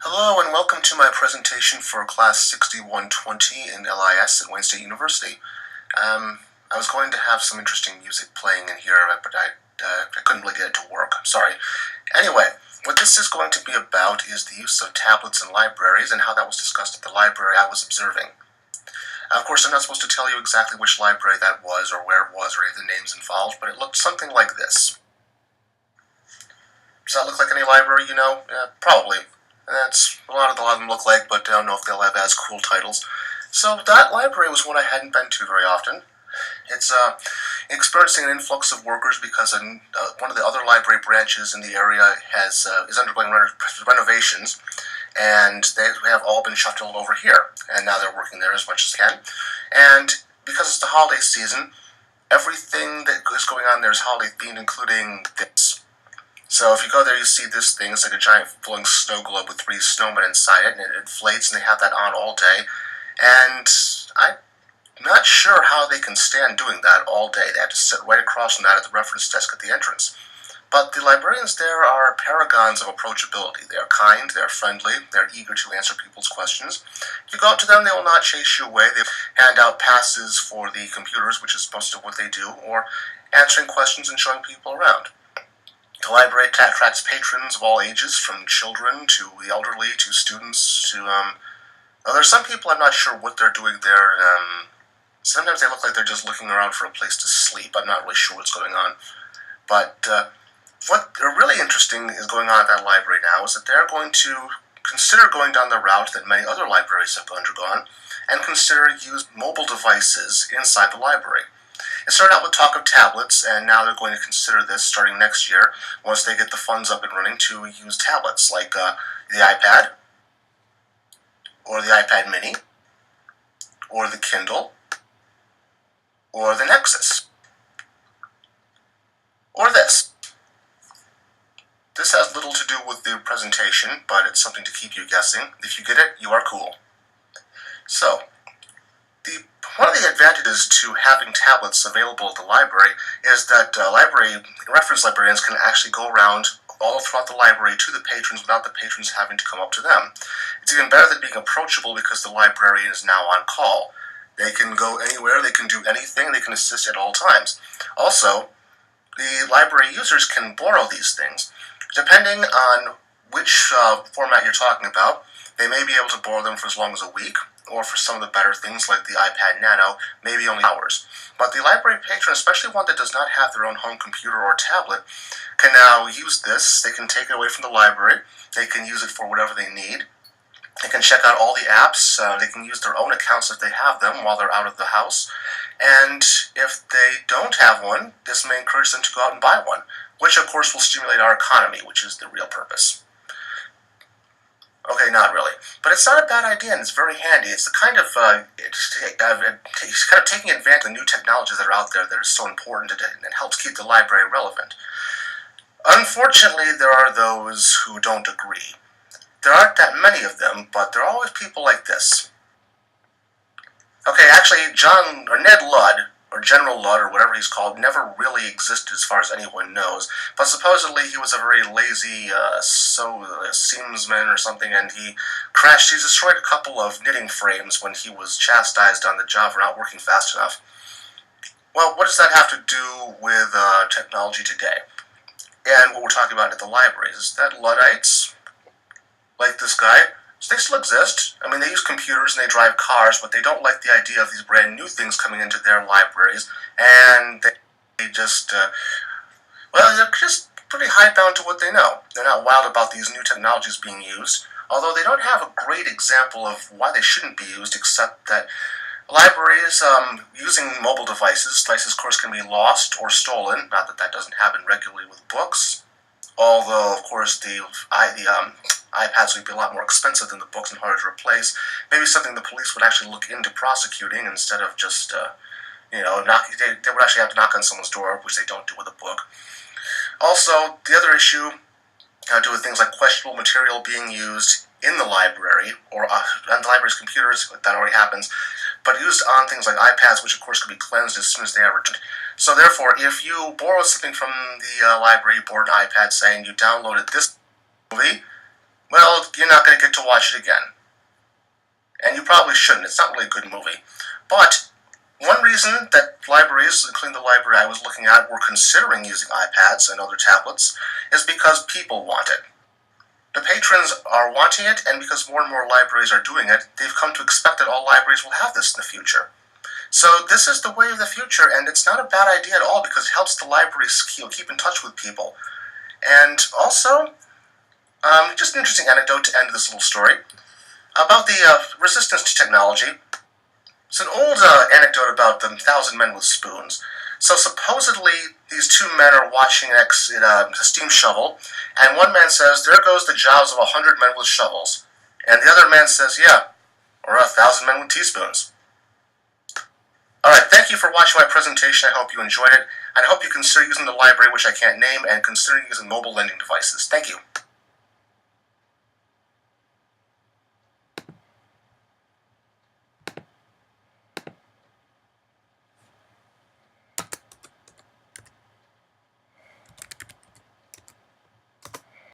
Hello and welcome to my presentation for Class 6120 in LIS at Wayne State University. I was going to have some interesting music playing in here, but I couldn't really get it to work. I'm sorry. Anyway, what this is going to be about is the use of tablets in libraries and how that was discussed at the library I was observing. Of course, I'm not supposed to tell you exactly which library that was or where it was or any of the names involved, but it looked something like this. Does that look like any library you know? Probably. That's a lot of them look like, but I don't know if they'll have as cool titles. So that library was one I hadn't been to very often. It's experiencing an influx of workers because one of the other library branches in the area is undergoing renovations, and they have all been shuttled over here, and now they're working there as much as they can. And because it's the holiday season, everything that is going on there is holiday themed, including this. So if you go there, you see this thing. It's like a giant flowing snow globe with 3 snowmen inside it, and it inflates, and they have that on all day. And I'm not sure how they can stand doing that all day. They have to sit right across from that at the reference desk at the entrance. But the librarians there are paragons of approachability. They are kind, they are friendly, they are eager to answer people's questions. If you go up to them, they will not chase you away. They hand out passes for the computers, which is most of what they do, or answering questions and showing people around. The library attracts patrons of all ages, from children to the elderly to students to, there's some people I'm not sure what they're doing there. Sometimes they look like they're just looking around for a place to sleep. I'm not really sure what's going on. But what really interesting is going on at that library now is that they're going to consider going down the route that many other libraries have undergone and consider use mobile devices inside the library. It started out with talk of tablets, and now they're going to consider this starting next year, once they get the funds up and running, to use tablets like the iPad, or the iPad mini, or the Kindle, or the Nexus, or this. This has little to do with the presentation, but it's something to keep you guessing. If you get it, you are cool. So, one of the advantages to having tablets available at the library is that reference librarians can actually go around all throughout the library to the patrons without the patrons having to come up to them. It's even better than being approachable because the librarian is now on call. They can go anywhere, they can do anything, they can assist at all times. Also, the library users can borrow these things. Depending on which format you're talking about, they may be able to borrow them for as long as a week, or for some of the better things like the iPad Nano, maybe only hours. But the library patron, especially one that does not have their own home computer or tablet, can now use this. They can take it away from the library. They can use it for whatever they need. They can check out all the apps. They can use their own accounts if they have them while they're out of the house. And if they don't have one, this may encourage them to go out and buy one, which of course will stimulate our economy, which is the real purpose. Okay, not really. But it's not a bad idea, and it's very handy. It's the kind of, it's kind of taking advantage of the new technologies that are out there that are so important and helps keep the library relevant. Unfortunately, there are those who don't agree. There aren't that many of them, but there are always people like this. Okay, actually, Ned Ludd, or General Ludd, or whatever he's called, never really existed as far as anyone knows. But supposedly he was a very lazy seamsman or something, and he destroyed a couple of knitting frames when he was chastised on the job for not working fast enough. Well, what does that have to do with technology today? And what we're talking about at the library is that Luddites, like this guy, so they still exist. I mean, they use computers and they drive cars, but they don't like the idea of these brand new things coming into their libraries, and they just, they're just pretty hidebound to what they know. They're not wild about these new technologies being used, although they don't have a great example of why they shouldn't be used, except that libraries using mobile devices of course can be lost or stolen, not that that doesn't happen regularly with books, although of course the iPads would be a lot more expensive than the books and harder to replace. Maybe something the police would actually look into prosecuting instead of just, they would actually have to knock on someone's door, which they don't do with a book. Also, the other issue had to do with things like questionable material being used in the library, or on the library's computers. That already happens, but used on things like iPads, which of course could be cleansed as soon as they are returned. So therefore, if you borrow something from the library, you borrowed an iPad saying you downloaded this movie, well, you're not going to get to watch it again. And you probably shouldn't. It's not really a good movie. But one reason that libraries, including the library I was looking at, were considering using iPads and other tablets is because people want it. The patrons are wanting it, and because more and more libraries are doing it, they've come to expect that all libraries will have this in the future. So this is the way of the future, and it's not a bad idea at all because it helps the libraries keep in touch with people. And also, just an interesting anecdote to end this little story about the resistance to technology. It's an old anecdote about the 1,000 men with spoons. So supposedly, these two men are watching a steam shovel, and one man says, "There goes the jobs of 100 men with shovels." And the other man says, "Yeah, or 1,000 men with teaspoons." Alright, thank you for watching my presentation. I hope you enjoyed it, and I hope you consider using the library, which I can't name, and consider using mobile lending devices. Thank you.